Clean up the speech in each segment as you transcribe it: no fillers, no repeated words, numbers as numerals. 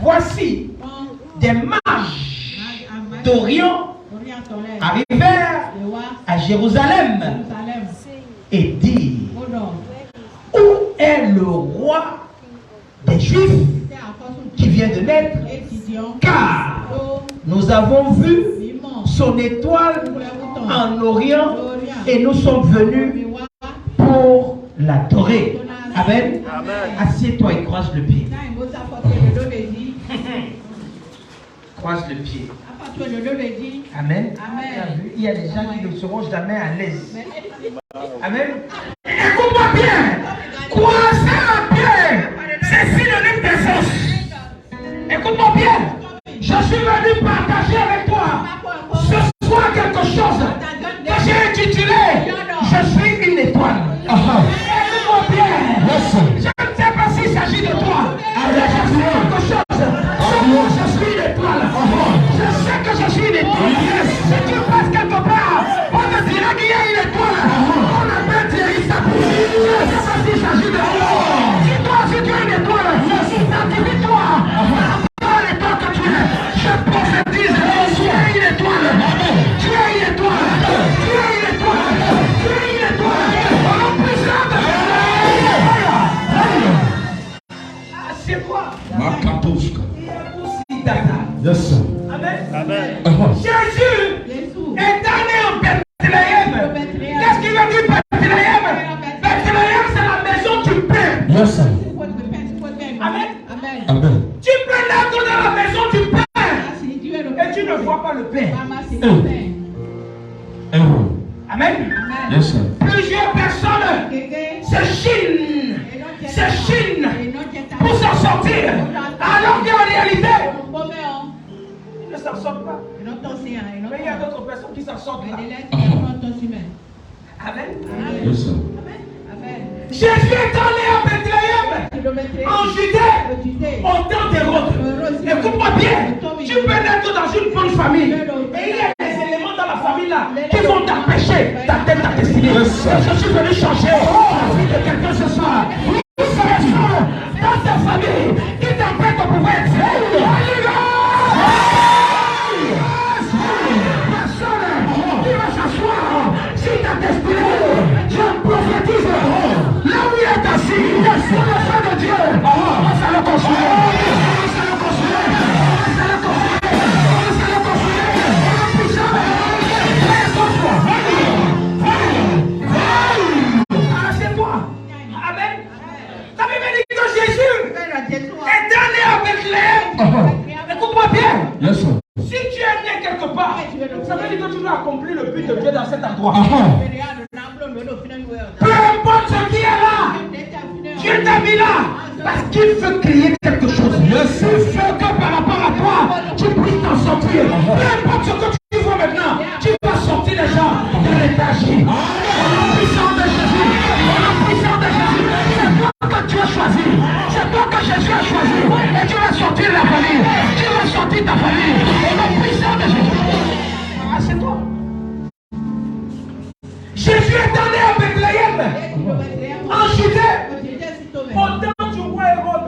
Voici des mages d'Orient arrivèrent à Jérusalem et dirent: où est le roi des Juifs qui vient de naître? Car nous avons vu son étoile en Orient et nous sommes venus pour l'adorer. Amen. Assieds-toi et croise le pied. Croise le pied. Amen. Il y a des gens qui ne seront jamais à l'aise. Amen. Écoute-moi bien. Croiser un pied, c'est synonyme de force. Écoute-moi bien. Je suis venu partager avec toi ce soir quelque chose que j'ai intitulé Je suis une étoile. Écoute-moi bien. Je ne sais pas s'il s'agit de toi. Je suis quelque chose. Je suis une étoile. Je sais que je suis une étoile. Si tu passes quelque part, on te dira qu'il y a une étoile. On appelle Thierry Sapou. Je ne sais pas s'il s'agit de toi. Si toi aussi tu es une étoile, identifie-toi. Par l'étoile que tu es, je prophétise. Tu es une étoile. Tu es une étoile. Tu es une étoile. Tu es une étoile. On en puissant de assieds-toi. Yes, sir. Amen. Jésus est né en Bethléem. Qu'est-ce qu'il veut dire Bethléem? Bethléem, c'est la maison du pain. Yes, sir. Amen. Tu peux naître dans la maison du pain et tu ne vois pas le pain. Amen. Yes, sir. Plusieurs personnes s'échinent pour s'en sortir, alors qu'en réalité, ils ne s'en sortent pas. Mais il y a d'autres personnes qui s'en sortent là. Amen. Yes, sir. Jésus est né à Bethléem, en Judée, au temps d'Hérode. Écoute-moi bien, tu peux naître dans une bonne famille, et il y a des éléments dans la famille là qui vont t'empêcher d'atteindre ta destinée. Je suis venu changer la vie de quelqu'un ce soir. Tout ça dans ta famille qui t'empêche de pouvoir être si ta destinée, je prophétise là où il est assis, c'est le feu de Dieu. On va le construire. On va le construire. On va le construire. On va le construire. On va puissant. Assieds-toi. Amen. Ta Bible dit que Jésus est né à Bethléem. Écoute-moi bien. Yes, sir. Si tu es né quelque part, ça veut dire que tu dois accomplir le but de Dieu dans cet endroit. Peu importe ce qui est là, Dieu t'a mis là parce qu'il veut créer quelque chose. Il veut que par rapport à toi, tu puisses t'en sortir. Peu importe ce que tu vois maintenant, tu vas sortir les gens de l'énergie. Au nom puissant de Jésus, au nom puissant de Jésus, c'est toi que tu as choisi. C'est toi que Jésus a choisi. Et tu vas sortir la famille. Tu vas sortir ta famille. Au nom puissant de Jésus. Assieds-toi. Jésus est né à Bethléem, en Judée, au temps du roi Hérode.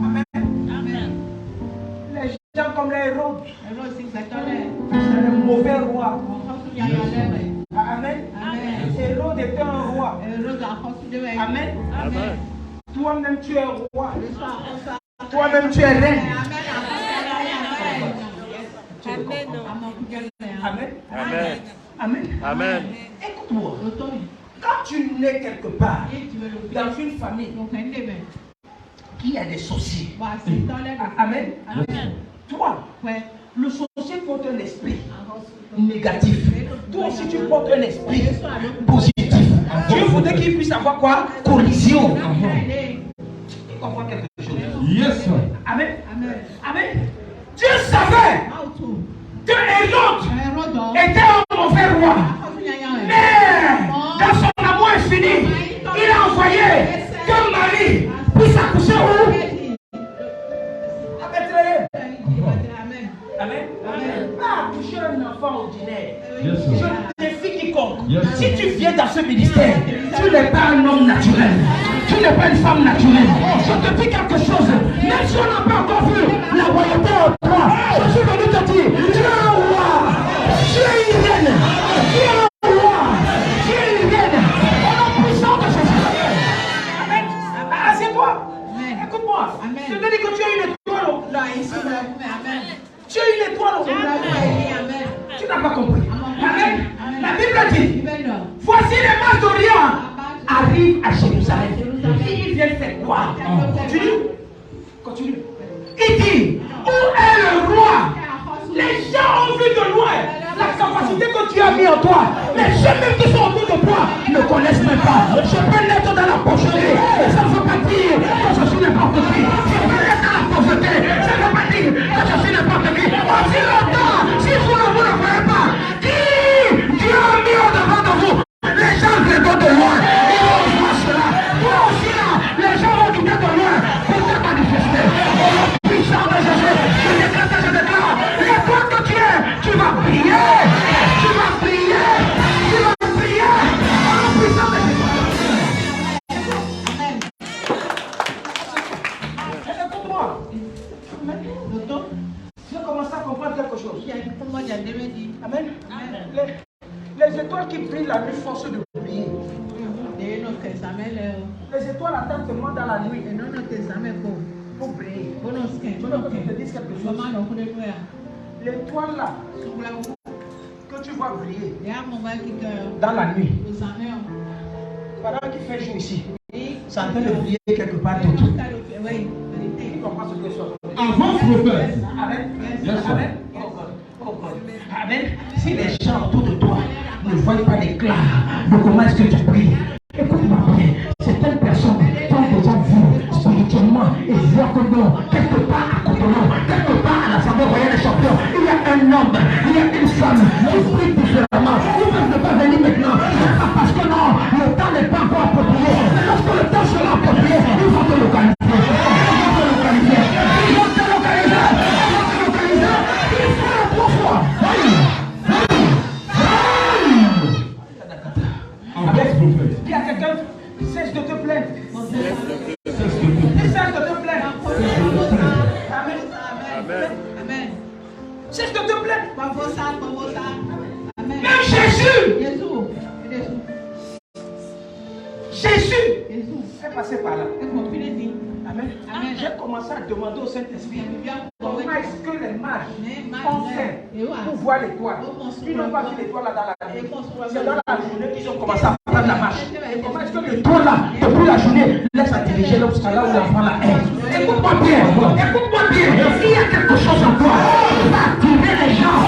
Amen. Les gens comme les Hérodes, c'est le mauvais roi. Amen. Hérode était un roi. Amen. Toi-même tu es roi. Toi-même tu es reine. Amen. Amen. Amen. Amen. Écoute-moi. Quand tu nais quelque part, dans une famille qui a des sorciers, amen. Toi, le sorcier porte un esprit négatif. Toi aussi, tu portes un esprit positif. Dieu voudrait qu'il puisse avoir quoi? Collision. Tu comprends quelque chose? Yes, sir. Amen. Amen. Dieu savait que Hérode était un mauvais roi. Mais dans son amour infini, il a envoyé que Marie puisse accoucher où? À Bethléem. Amen. Pas accoucher un enfant ordinaire. Je défie quiconque. Si tu viens dans ce ministère, tu n'es pas un homme naturel. Tu n'es pas une femme naturelle. Je te dis quelque chose. Écoute-moi. Je te dis que tu as une étoile. Tu as une étoile. Tu n'as pas compris. Amen. La Bible dit, voici les mages d'Orient arrivent à Jérusalem. Ils viennent faire quoi? Continue. Il dit, où est le roi? Les gens ont vu de loin la capacité que tu as mis en toi. Mais ceux même qui sont autour de toi ne connaissent même pas. Je peux l'être dans la pauvreté. Ça ne veut pas dire que je suis n'importe qui. Je peux l'être dans la pauvreté. Ça ne veut pas dire que je suis n'importe qui. Aussi longtemps, si vous ne voyez pas, qui Dieu a mis au devant de vous, les gens viendront de loin. Ils vont voir cela. Toi aussi là, les gens vont quitter de loin pour te manifester. Au nom puissant de Jésus, je déclare, les toi que tu es, tu vas prier. Tu vas prier. Tu vas prier. Au nom puissant de Jésus. Écoute-moi. Je commence à comprendre quelque chose. Amen. Les étoiles qui brillent la nuit forcent de briller. Les étoiles attendent seulement dans la nuit pour briller. Je veux que je te dise quelque chose. L'étoile là que tu vois briller dans la nuit, pendant qu'il fait jour ici, ça en train de briller quelque part d'autre. Tu comprends ce que je dis? Avance, prophète. Amen. Amen. Amen. Si les gens autour de toi ne voient pas l'éclat de comment est-ce que tu pries, écoute-moi bien. Certaines personnes qui ont déjà vu spirituellement et voient que non, quelque part à Cotonou, quelque part à l'Assemblée royale des champions, il y a un homme, il y a une femme qui prie différemment. Ils peuvent ne pas venir maintenant. Parce que non, le temps n'est pas encore approprié. Mais lorsque le temps sera approprié, ils vont te localiser. Il y a quelqu'un, cesse de te plaindre. Cesse de te plaindre. Amen. Cesse de te plaindre. Même Jésus est passé par là. Amen. J'ai commencé à demander au Saint-Esprit comment est-ce que les mages ont fait pour voir l'étoile. Ils n'ont pas vu l'étoile là dans la nuit. C'est dans la journée qu'ils ont commencé à prendre la marche. Et comment est-ce que l'étoile là, depuis la journée, laisse à diriger jusqu'à là où l'enfant là est. Écoute-moi bien. Il y a quelque chose en toi qui va attirer les gens.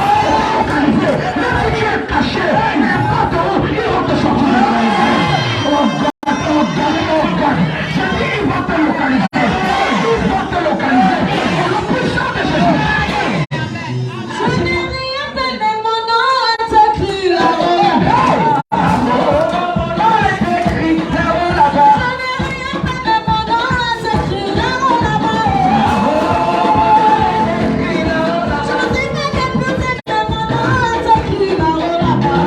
Localiser. Même si tu es caché, n'importe où, ils vont te sortir. Oh God. Je dis, ils vont te localiser. Ils vont te localiser. Au nom puissant de Jésus. Je n'ai rien fait, mais mon nom est écrit là-haut. On est écrit là-haut, là-bas. Je n'ai rien fait, mais mon nom est écrit là-haut, là-bas. Je dis que j'ai poussé, mais mon nom est écrit là-haut, là-bas.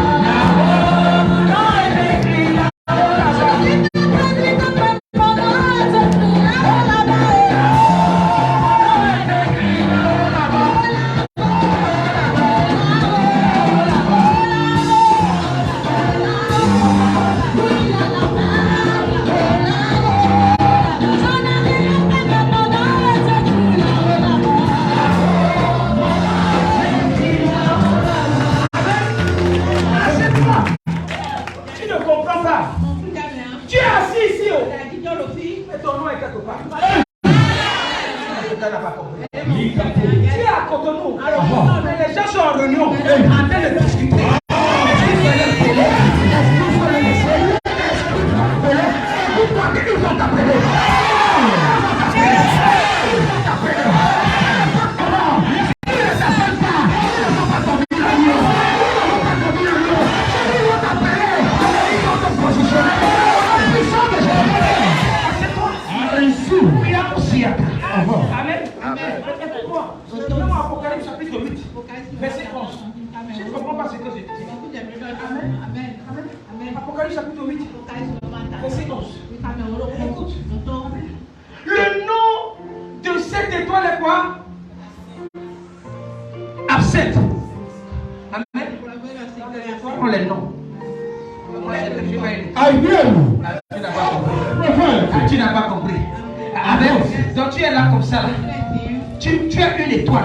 Tu es à Cotonou. Mais les gens sont en réunion en train de discuter. Ils vont t'appeler. Amen. Écoute-moi. Dans Apocalypse chapitre 8, verset 11. Je ne comprends pas ce que je dis. Amen. Apocalypse chapitre 8, verset 11. Écoute. Le nom de cette étoile est quoi? Absinthe. Amen. Prends les noms. Tu n'as pas compris. Amen. Donc tu es là comme ça. Tu es une étoile.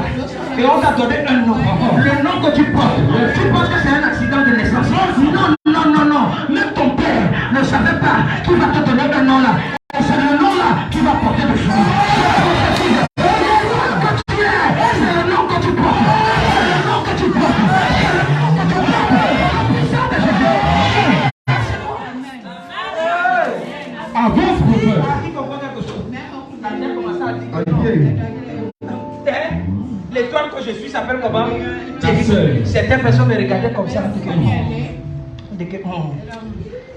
Et on t'a donné un nom. Le nom que tu portes, tu penses que c'est un accident de naissance. Non. Même ton père ne savait pas qu'il va te donner un nom là. Et c'est le nom là qui va porter le fruit. C'est le nom que tu portes. C'est le nom que tu portes. Avance, prophète. Qui comprend quelque chose? Ça vient commencer à dire. L'étoile que je suis s'appelle comment? Certaines personnes me regardaient comme ça.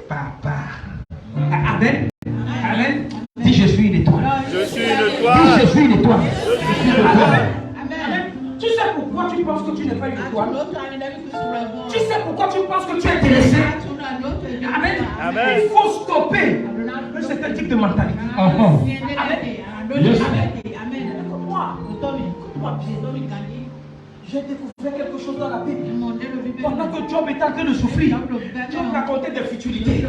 Papa. Amen. Amen. Dis je suis une étoile. Je suis une étoile. Dis je suis une étoile. Amen. Tu sais pourquoi tu penses que tu n'es pas une étoile? Tu sais pourquoi tu penses que tu es intéressé? Amen. Amen. Il faut stopper un certain type de mentalité. Amen. Yes. Écoute-moi bien. J'ai découvert quelque chose dans la Bible. Pendant que Job était en train de souffrir, Job racontait des futilités.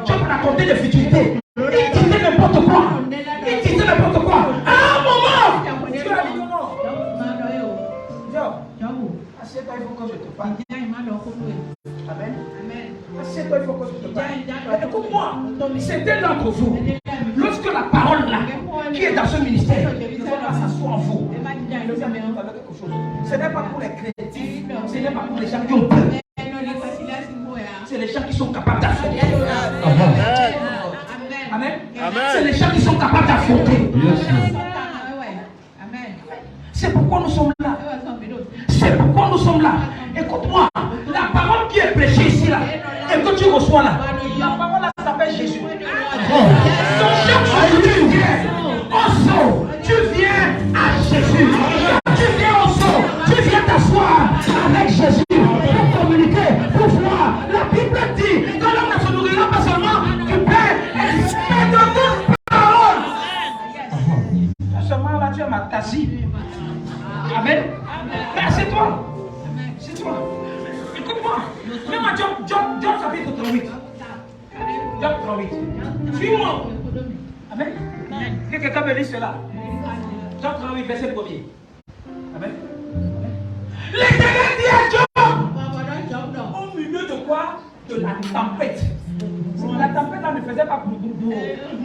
Job racontait des futilités. Il disait n'importe quoi. Il disait n'importe quoi. À un moment, Dieu a dit non. Job, assieds-toi, il faut que je te parle. Amen. Assieds-toi, il faut que je te parle. Écoute-moi, c'était l'un d'entre vous. Lorsque la parole là, qui est dans ce ministère, ne va pas s'asseoir en vous. Ce n'est pas pour les chrétiens, ce n'est pas pour les gens qui ont peur. C'est les gens qui sont capables d'affronter. Amen. C'est les gens qui sont capables d'affronter. C'est pourquoi nous sommes là. C'est pourquoi nous sommes là. Écoute-moi, la parole qui est prêchée ici là, et que tu reçois là, la parole là s'appelle Jésus. Donc chaque jour tu viens au saut, tu viens à Jésus. Tu viens au saut, tu viens t'asseoir avec Jésus pour communiquer, pour voir. La Bible dit que l'homme ne se nourrira pas seulement du pain, mais de toute parole. Seulement là tu es ma tassie. Amen. Mais assieds-toi. Assieds-toi. Écoute-moi. Même à Job chapitre 38. Job 38. Suis-moi. Amen. Que quelqu'un me dise cela. Job 38, verset 1er. Amen. L'Éternel dit à Job, au milieu de quoi? De la tempête. La tempête là ne faisait pas boum.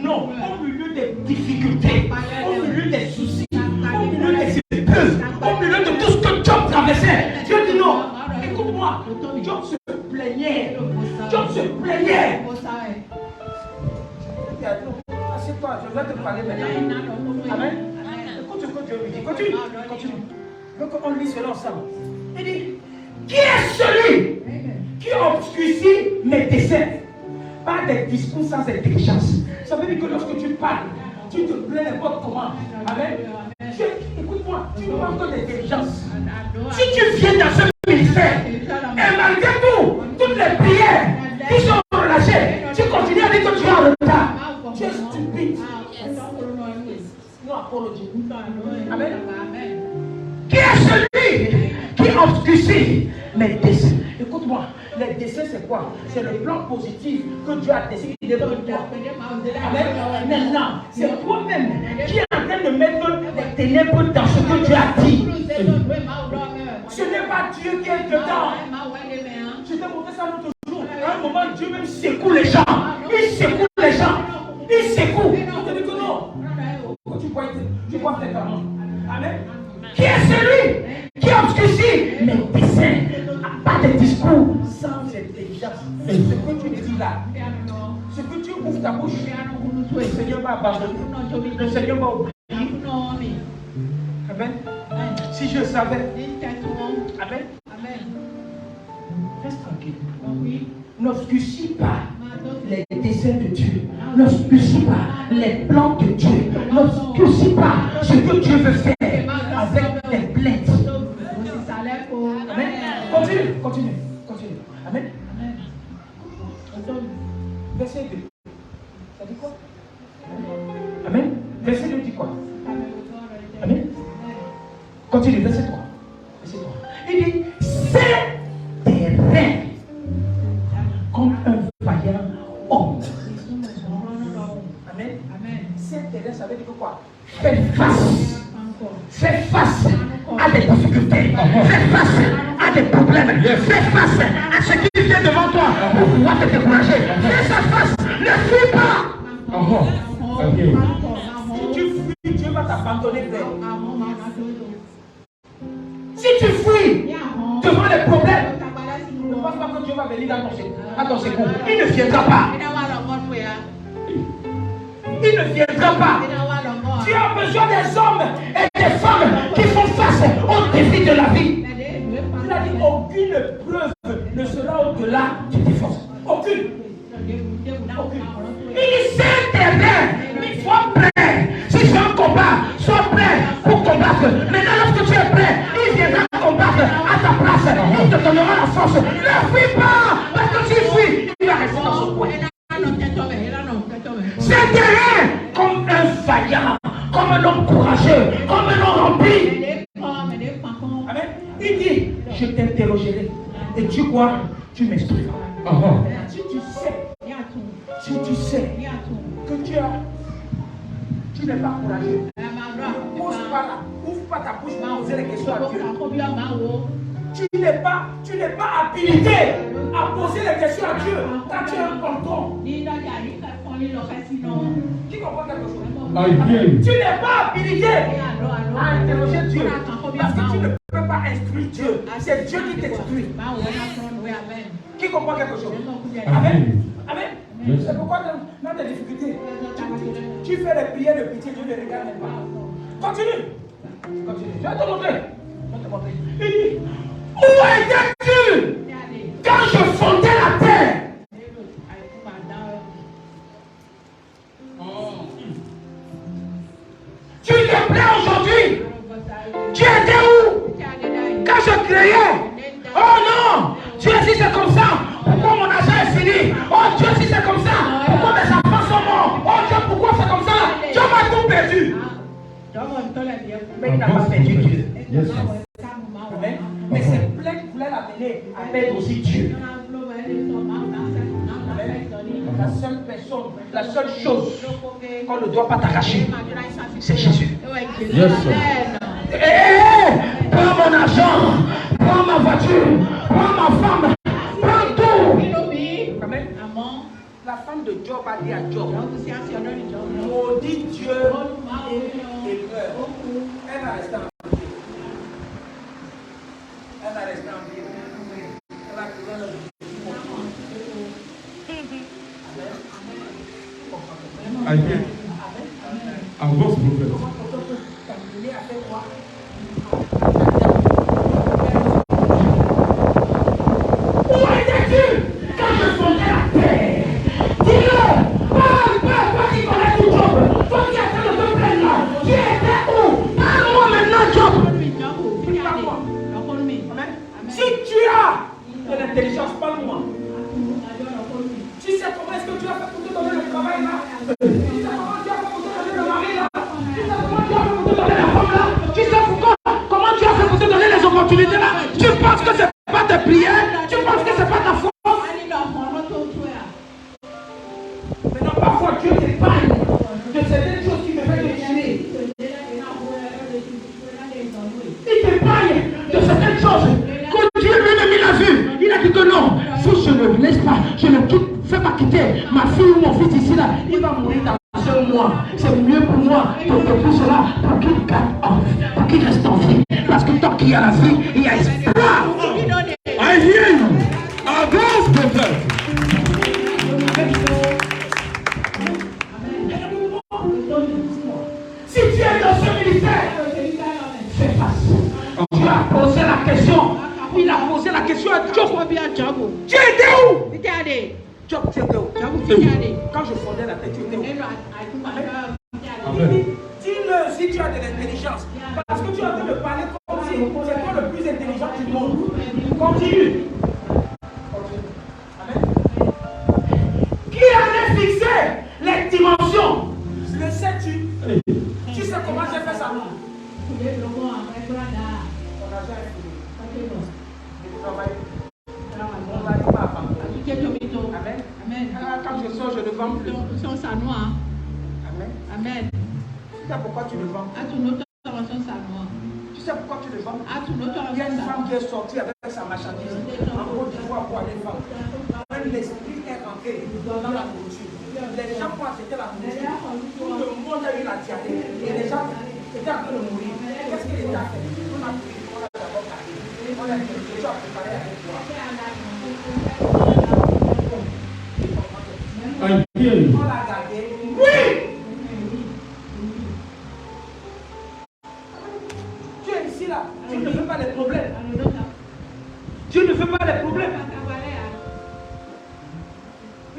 Non, au milieu des difficultés, au milieu des soucis, au milieu des épreuves, au milieu de tout ce que Job traversait. Dieu dit non. Écoute-moi, Job se plaignait. Job se plaignait. Assieds-toi, je vais te parler maintenant. Amen. Écoute ce que Dieu lui dit. Continue. Donc on lit cela ensemble. Il dit, qui est celui qui obscurcit mes desseins par des discours sans intelligence? Ça veut dire que lorsque tu parles, tu te plains n'importe comment. Amen. Écoute-moi, tu ne manques que d'intelligence. Si tu viens dans ce ministère, et malgré tout, toutes les prières qui sont relâchées, tu continues à dire que tu es en retard. Tu es stupide. Non, apologie. Amen. Qui est celui qui obscurcit mes desseins? Écoute-moi, les desseins c'est quoi? C'est le plan positif que Dieu a décidé pour toi. Amen. Maintenant, c'est toi-même qui est en train de mettre les ténèbres dans ce que Dieu a dit. Ce n'est pas Dieu qui est dedans. Je t'ai montré ça l'autre jour. À un moment, Dieu même secoue les gens. Il secoue les gens. Il secoue. Je te dis que non. Tu vois tes parents. Amen. Qui est celui qui obscurcit mes desseins? Pas de discours sans intelligence. Ce que tu dis là, ce que tu ouvres ta bouche, le Seigneur va abandonner. Le Seigneur va oublier. Amen. Si je savais. Amen. Reste tranquille. N'obscurcis pas les desseins de Dieu. N'obscurcis pas les plans de Dieu. N'obscurcis pas ce que Dieu veut faire avec tes plaintes. Amen. Continue. Amen. Verset 2. Ça dit quoi? Amen. Verset 2 dit quoi? Amen. Continue, verset 3. Il dit, c'est des reins comme un vaillant homme. Amen. C'est des reins, ça veut dire quoi? Fais face. Fais face à des difficultés. Fais face à des problèmes. Fais face à ce qui vient devant toi pour pouvoir te décourager. Fais ça face. Ne fuis pas. Si tu fuis, Dieu va t'abandonner. Si tu fuis devant les problèmes, ne pense pas que Dieu va venir à ton secours. Il ne viendra pas. Il ne viendra pas. Tu as besoin des hommes et des femmes qui font face aux défis de la vie. Il a dit aucune preuve ne sera au-delà du divorce. Aucune. Il dit c'est terrain, mais sois prêt. Si c'est un combat, sois prêt pour combattre. Maintenant, lorsque tu es prêt, il viendra combattre à ta place. Il te donnera la force. Ne fuis pas, parce que si fuis, il va rester dans son coin. C'est terrain comme un vaillant, comme un homme courageux, comme un homme rempli. Amen. Il dit, je t'interrogerai. Et tu quoi? Tu m'instruiras. Si tu sais que tu n'es pas courageux, ouvre pas ta bouche pour poser les questions à Dieu. Tu n'es pas habilité à poser les questions à Dieu quand tu es un tonton. Qui comprend quelque chose? Tu n'es pas habilité à interroger Dieu parce que tu ne peux pas instruire Dieu. C'est Dieu qui t'instruit. Qui comprend quelque chose? Amen. Amen. C'est pourquoi dans des difficultés, tu fais les prières de pitié, Dieu ne regarde même pas. Continue. Je vais te montrer. Il dit, où étais-tu quand je fondais la terre? Tu te plais aujourd'hui? Tu étais où quand je créais? Oh non! Dieu, si c'est comme ça, pourquoi mon argent est fini? Oh Dieu, si c'est comme ça, pourquoi mes enfants sont morts? Oh Dieu, pourquoi c'est comme ça? Dieu m'a tout perdu. Mais il n'a pas perdu Dieu. Mais c'est plein qui voulait l'amener à perdre aussi Dieu. La seule personne, la seule chose qu'on ne doit pas t'arracher, c'est Jésus. Yes, Prends mon argent, prends ma voiture, prends ma femme, prends tout. Amen. La femme de Job a dit à Job, maudit Dieu et meurt. Elle va rester en vie. Elle va rester en vie. Elle va courir le Amen. Avance, prophète. Où étais-tu quand je fondais la terre? Dis-le! Parle, toi qui connais tout Job, toi qui as fait le peuple là, tu étais où? Parle-moi maintenant, Job! Si tu as de l'intelligence, parle-moi. Tu sais comment est-ce que tu as fait pour te donner le travail là? Tu sais comment tu as fait pour te donner le mari là? Tu sais comment tu as fait pour te donner la femme là? Tu sais comment tu as fait pour te donner les opportunités là? Tu penses que c'est pas tes prières? Tu penses que c'est pas ta foi? Maintenant parfois Dieu t'épargne de certaines choses qui me font déchirer. Il t'épargne de certaines choses que Dieu lui-même il a vu. Il a dit que non, si je ne laisse pas, je ne fais pas quitter ma fille ou mon fils ici là, il va mourir dans un mois. C'est mieux pour moi de tout cela pour qu'il garde en vie, pour qu'il reste en vie. Parce que tant qu'il y a la vie, il y a espoir. I hear you. Avance, prophète. Si tu es dans ce ministère, fais face. Tu as posé la question. Il a posé la question à Job. Tu étais où? Job, tu étais où? Quand je fondais la tête, tu étais où? Dis-le si tu as de l'intelligence. Parce que tu es en train de parler comme si c'est toi le plus intelligent du monde. Continue. Amen. Qui avait fixé les dimensions? Le sais-tu? Tu sais comment j'ai fait ça? Amen. Quand je sors, je ne vends plus. Amen. Amen. sais pourquoi tu le vends? Tu sais pourquoi tu le vends? Il y a une femme qui est sortie avec sa marchandise en Côte d'Ivoire pour aller vendre. L'esprit est rentré dans la nourriture. Les gens ont acheté la nourriture. Tout le monde a eu la diarrhée. Et les gens étaient en train de mourir. Qu'est-ce que l'État fait? On a pris, on a d'abord gardé. On a dit, les gens ont préparé avec toi. On l'a gardé. Oui! Tu es ici là. Tu ne veux pas les problèmes. Tu ne veux pas les problèmes.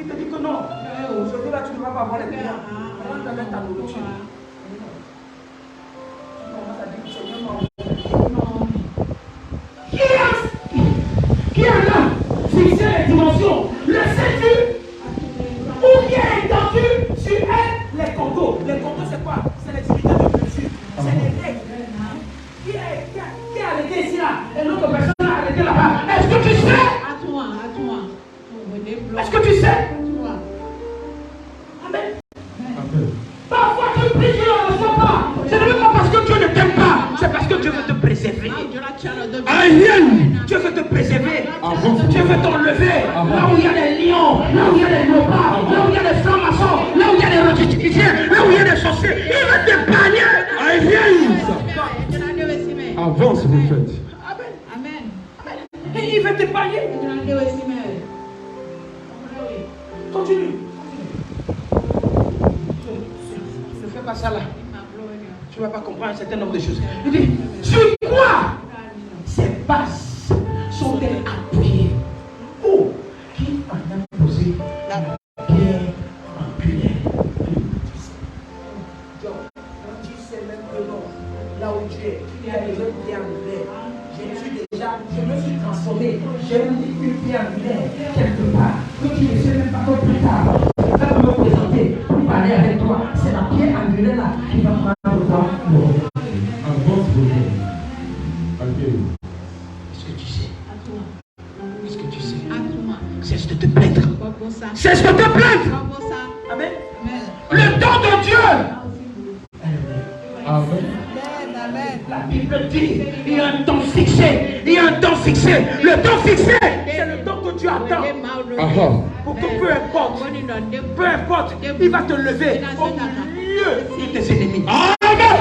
Il te dit que non. Aujourd'hui là, tu ne vas pas avoir les clients. Maintenant, tu amènes ta nourriture. Tu commences à dire que Seigneur, non. Qui a là fixé les dimensions? Le sais-tu? Ou bien étendu sur elle les Congos? Les Congos, c'est quoi? C'est les unités de mesure. C'est les règles. Qui a arrêté ici là? Et l'autre personne a arrêté là-bas. Est-ce que tu sais? Est-ce que tu sais? Amen. Parfois tu pries, tu ne le reçois pas. Ce n'est même pas parce que Dieu ne t'aime pas. C'est parce que Dieu veut te préserver. Dieu veut te préserver. Dieu veut t'enlever. Là où il y a des lions, là où il y a des leopards, là où il y a des francs-maçons, là où il y a des rotitiers, là où il y a des sorciers. Il veut t'épargner. Avance, prophète. Amen. Et il veut t'épargner. Continue. Ne fais pas ça là. Tu ne vas pas comprendre un certain nombre de choses. Il dit, sur quoi ces bases sont-elles appuyées? Oh, qui en a posé la pierre angulaire? Tu sais même que non. Là où tu es, il y a des autres pierres angulaires. Je me suis transformé. J'ai une pierre angulaire quelque part. Que tu ne sais même pas que plus tard, je vais me présenter pour parler avec toi. C'est la pierre angulaire là qui va prendre le temps. Est-ce que tu sais? Est-ce que tu sais? Cesse de te plaindre. Cesse de te plaindre. Amen. Le temps de Dieu. Amen. La Bible dit, il y a un temps fixé. Il y a un temps fixé. Le temps fixé, c'est le temps que tu attends. Pour que peu importe, il va te lever au milieu de tes ennemis. Amen.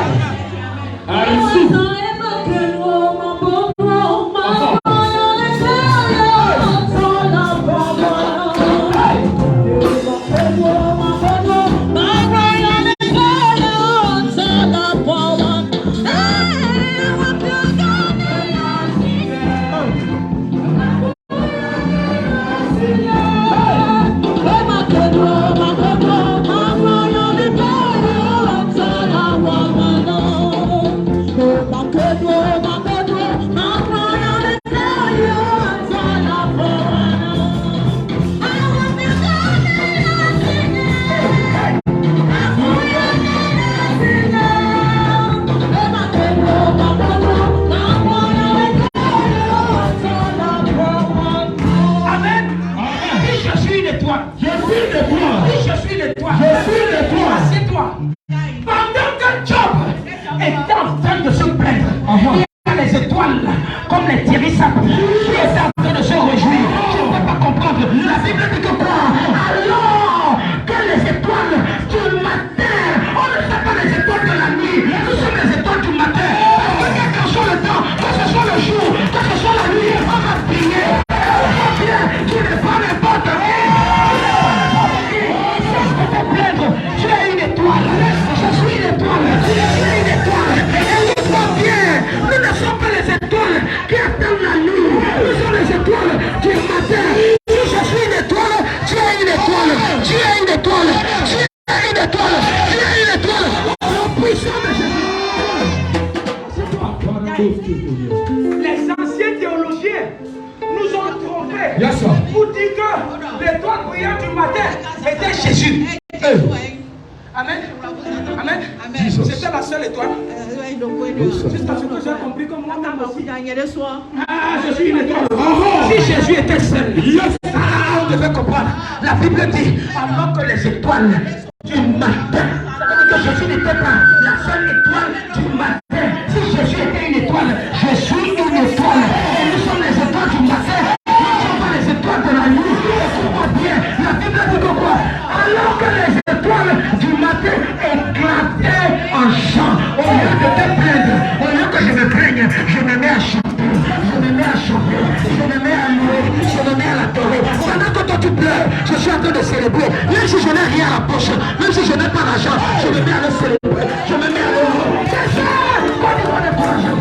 Les anciens théologiens nous ont trompés pour dire que l'étoile brillante du matin était Jésus. Amen. Amen. C'était la seule étoile. Jusqu'à ce que j'ai compris que moi aussi. Je suis une étoile. Si Jésus était seul, on devait comprendre. La Bible dit alors que les étoiles du matin, ça veut dire que Jésus n'était pas la seule étoile du matin. Si Jésus était une étoile, je suis une étoile. Et nous sommes les étoiles du matin. Nous ne sommes pas les étoiles de la nuit. Écoute-moi bien. La Bible dit que quoi? Alors que les étoiles du matin éclataient en chant, au lieu de te plaindre, au lieu que je me plaigne, je me mets à chanter, je me mets à chanter, je me mets à louer, je me mets à l'adorer. Pendant que toi tu pleures, je suis en train de célébrer. Même si je n'ai rien à la poche, même si je n'ai pas d'argent, je me mets à le célébrer, je me mets à le louer. C'est ça! Qu'on est courageux.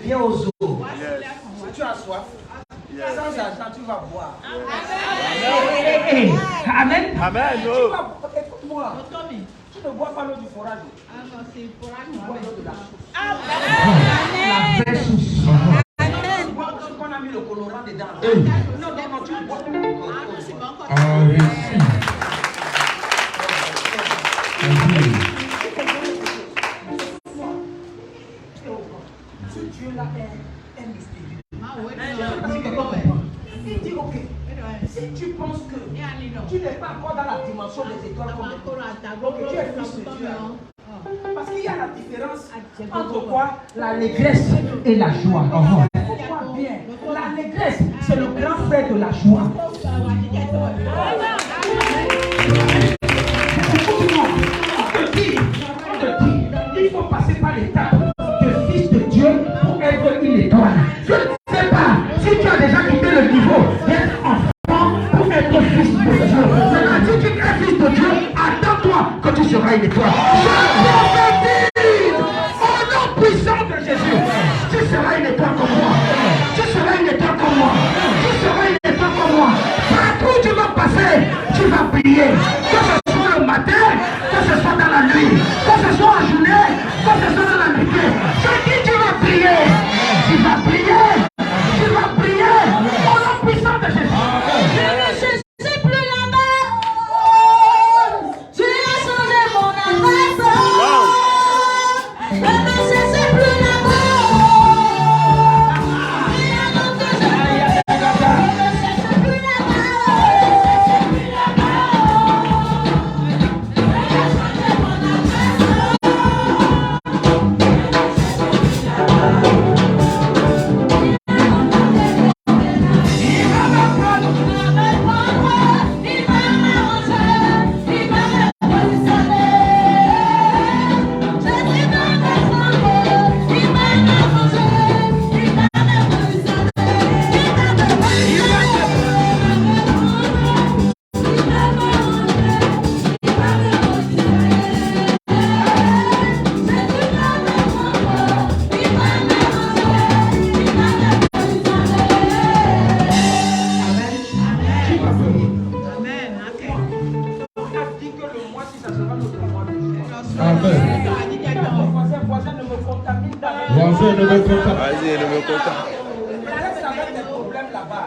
Viens aux eaux. Si tu as soif, sans argent, tu vas boire. Amen. Amen. Écoute-moi. Tu ne bois pas l'eau du forage. Ah non, c'est le forage. Tu bois l'eau de la source. Amen. La vraie source. Amen. Tu bois qu'on a mis le colorant dedans. Non, tu bois. Ce Dieu-là est mystérieux. Il dit, ok, si tu penses que tu n'es pas encore dans la dimension des étoiles comme donc tu es fils de Dieu. Parce qu'il y a la différence entre quoi? L'allégresse et la joie. Pourquoi bien? L'allégresse, c'est le grand frère de la joie. On te dit, il faut passer par l'étape de fils de Dieu pour être une étoile. Je ne sais pas si tu as déjà quitté le niveau d'être enfant pour être fils de Dieu. Maintenant, si tu es fils de Dieu, attends-toi que tu seras une étoile. Je prophétise au nom puissant de Jésus. Tu seras une étoile comme moi. Tu seras une étoile comme moi. Tu seras une étoile comme moi. Partout où tu vas passer, tu vas briller. Que ce soit le matin, que ce soit dans la nuit, que ce soit en journée, que ce soit dans la nuit. Je dis tu vas briller. Tu vas briller. Tu vas briller. Au nom puissant de Jésus. Je ne sais plus la mer. Tu as changé mon adresse. Je ne sais plus la mer. Voisin ne me contamine. Vas-y, ne me contamine. Laisse avec tes problèmes là-bas.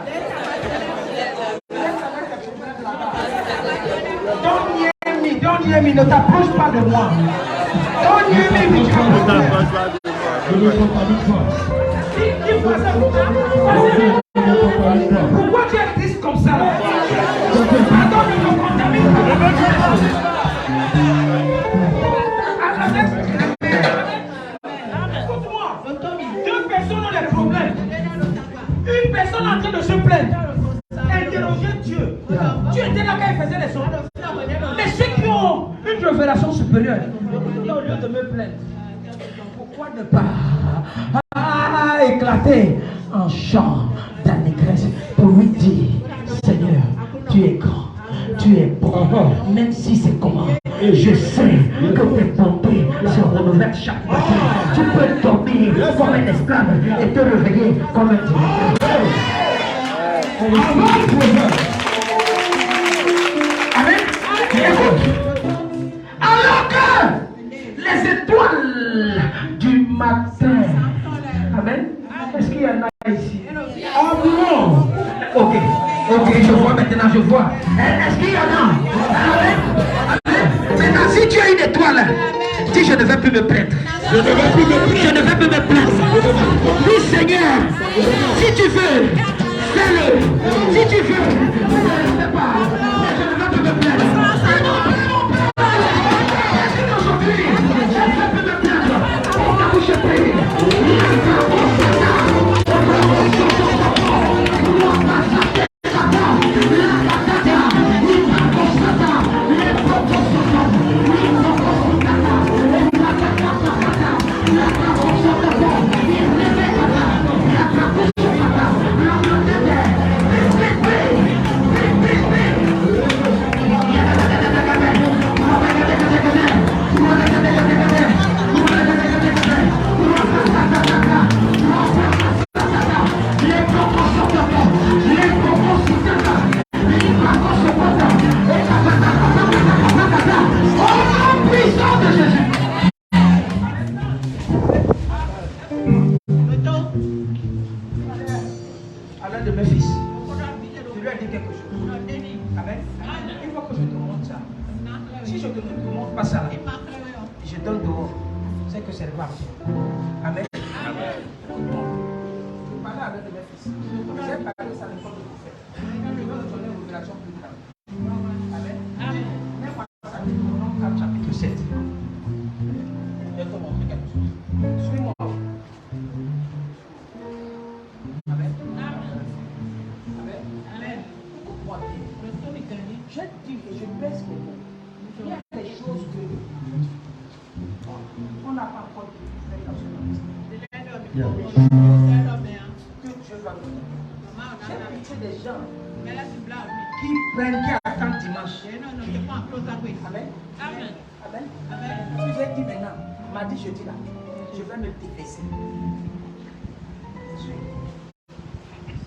Don't near me, ne t'approche pas de moi. Don't near me, Ne t'approche pas de moi. Ne me contamine pas. Pourquoi tu es triste comme ça? Pardon, ne me contamine pas. Écoute-moi. Deux personnes ont des problèmes. Une personne a déranger Dieu. Dieu était là quand il faisait les choses. Mais ceux qui ont une révélation supérieure, au lieu de me plaindre, pourquoi ne pas éclater en chant d'allégresse pour lui dire, Seigneur, tu es grand, tu es bon, même si c'est comment. Je sais que tes bontés se renouvellent chaque matin. Tu peux dormir comme un esclave et te réveiller comme un dieu. Amen. Écoute. Alors que les étoiles du matin. Amen. Est-ce qu'il y en a ici? Oh non. Ok, je vois maintenant, je vois. Est-ce qu'il y en a? Amen. Maintenant, si tu as une étoile, dis je ne vais plus me plaindre. Je ne vais plus me plaindre. Dis Seigneur, si tu veux, fais-le. Si tu veux, ne fais pas. Je ne vais plus me plaindre. Aujourd'hui, je ne vais plus me plaindre. On va vous jeter.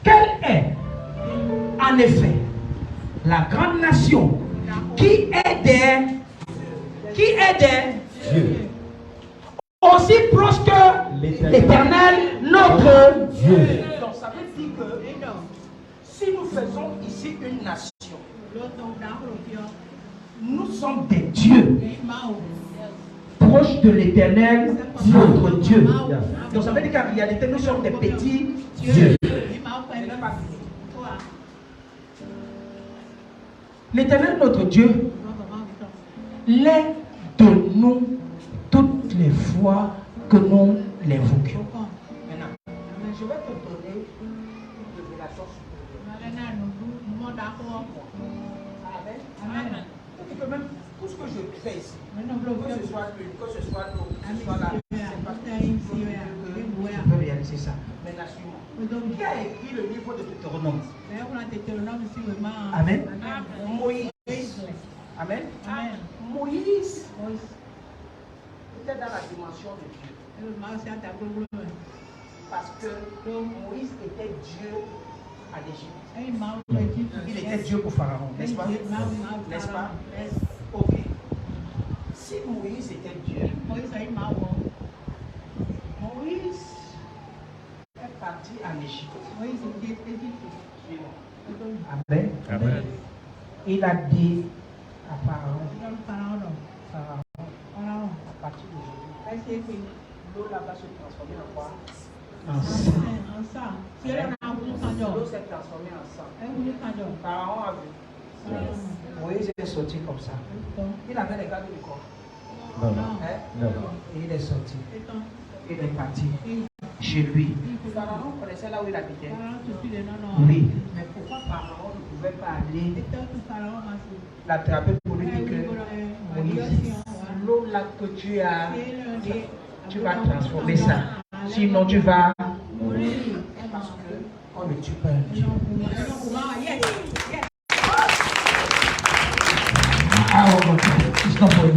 Quelle est, en effet, la grande nation qui est des Dieu, aussi proche que l'Éternel, notre Dieu. Donc ça veut dire que si nous faisons ici une nation, nous sommes des dieux proches de l'Éternel, notre Dieu. Donc ça veut dire qu'en réalité, nous sommes des petits dieux. L'Éternel, notre Dieu, l'est de nous toutes les fois que nous l'invoquions. Maintenant, je vais te donner une révélation supérieure. Amen. Que même tout ce que je fais ici, que ce soit l'une, que ce soit l'autre, que ce soit la c'est pas je peux réaliser ça. Maintenant, suis-moi. Qui a écrit le livre de Deutéronome? Amen. Moïse. Amen. Moïse était dans la dimension de Dieu. Parce que Moïse était Dieu à l'Égypte. Il était Dieu pour Pharaon, n'est-ce pas? N'est-ce pas? Ok. Si Moïse était Dieu, Moïse est parti en Égypte. Amen. Amen. Il a dit à Pharaon, à partir d'aujourd'hui, l'eau là-bas se transformer en quoi? En sang. L'eau s'est transformée en sang. Pharaon a vu. Moïse est sorti comme ça. Il avait les gardes du corps. Non. Et il est sorti. Il est parti chez lui. Pharaon connaissait là où il habitait. Oui. Mais pourquoi Pharaon ne pouvait pas aller l'attraper pour lui dire que Moïse, l'eau là que tu as, tu vas transformer ça. Sinon tu vas mourir. Parce qu'on ne tue pas un Dieu. It's not for you.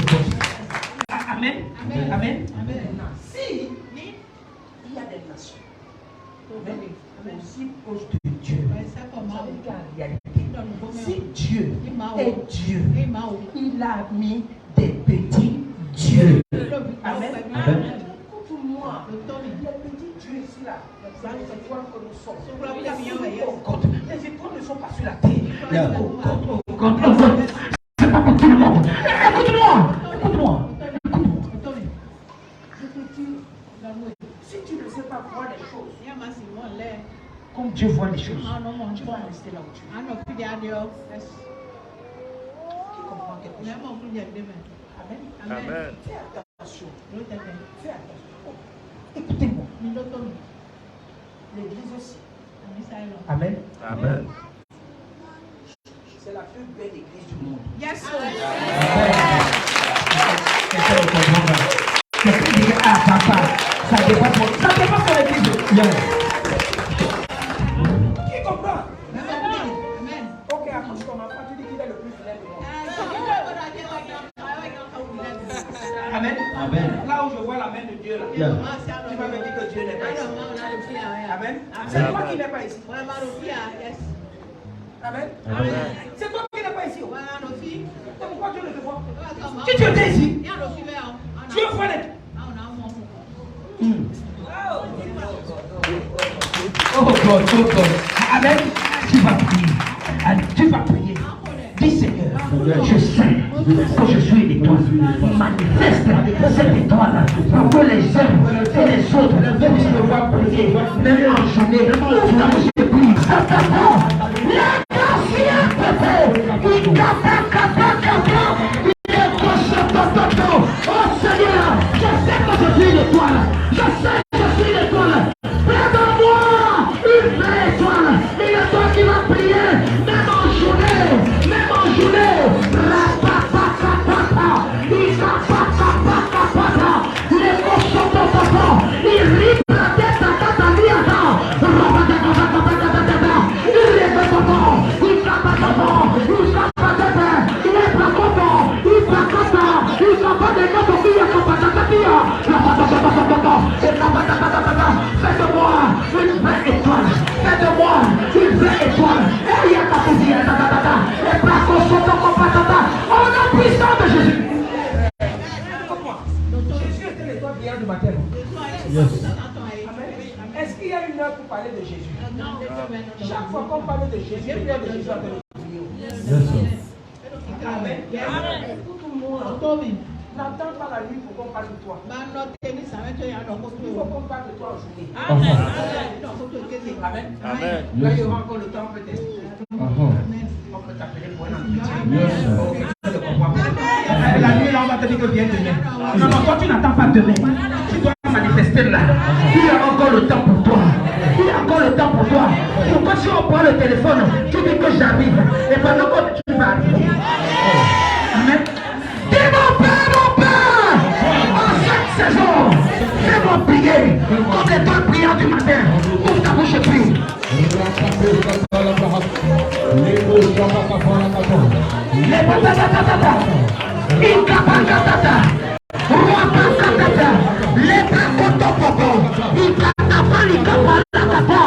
Amen. Amen. Si il y a des nations, aussi proches de Dieu, en réalité, si Dieu est Dieu, il a mis des petits dieux. Amen. Écoute-moi, les petits dieux ici là, c'est les étoiles que nous sommes. Les étoiles ne sont pas sur la terre. C'est pas pour tout le monde. Écoute-moi. Si tu ne sais pas voir les choses, comme Dieu voit les choses, tu vas rester là où tu es. Qui comprend quelque chose? Amen. Amen. Fais attention. Écoutez-moi. L'église aussi. Amen. Amen. C'est la plus belle église du monde. Yes, Quelqu'un dit, ah papa, ça dépasse mon église. Qui comprend? Amen. Ok, accroche ton enfant, tu dis qu'il est le plus fidèle du monde. Amen. Amen. Là où je vois la main de Dieu, là, tu vas me dire que Dieu n'est pas ici. Amen. C'est toi qui n'es pas ici. Amen. C'est toi qui n'es pas ici. C'est pourquoi Dieu ne te voit. Si tu étais ici, Dieu voit les. Oh God. Amen. Tu vas prier. Tu vas prier. Dis Seigneur, je sais que je suis une étoile. Manifeste cette étoile pour que les uns et les autres puissent me voir prier. Même en journée, je prie. Oh Seigneur, je sais que je suis une étoile. Je sais que je suis une étoile. Fais-moi une vraie étoile. Une étoile qui va prier. Même en journée. Les cochons de papa. Ils rient la tête à Catalina. Faites-moi une vraie étoile. Et au nom puissant de Jésus. Jésus était l'étoile brillante du matin. Est-ce qu'il y a une heure pour parler de Jésus? Chaque fois qu'on parle de Jésus, l'étoile de Jésus a été brillée. Amen. Écoute-moi. N'attends pas la nuit pour qu'on parle de toi. Il faut qu'on parle de toi aujourd'hui. Amen. Amen. Là, il y aura encore le temps peut-être. On peut t'appeler pour un entretien. La nuit, là, on va te dire que viens demain. Non, toi, tu n'attends pas demain. Tu dois manifester là. Il y a encore le temps pour toi. Pourquoi si on prend le téléphone, tu dis que j'arrive. Et pendant que tu vas arriver. Amen. Dis mon Père, en cette saison, fais-moi prier comme les temps priants du matin. Ouvre ta bouche et prie. Les patatatata, Ikapakatata, Ruapakatata, les pakotokoto, Ikatapalikapalakata,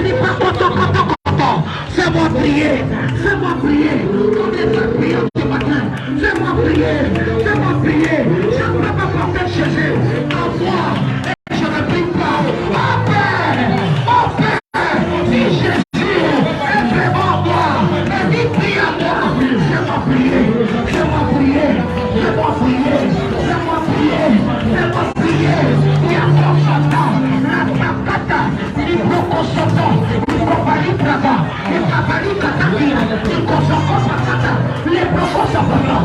Ripakotokotokoto. Fais-moi prier comme les temps priants du matin. Fais-moi prier. Je ne peux pas porter Jésus en moi. Et je ne prie pas. Oh Père, si Jésus est vraiment moi, et dit prie à moi. Fais-moi prier. Il y a mon chantant, la pakata, l'iboko chantant, l'ibokopali prava, l'ibokopali katakia, l'ibokopali katakia, les brokos chantant.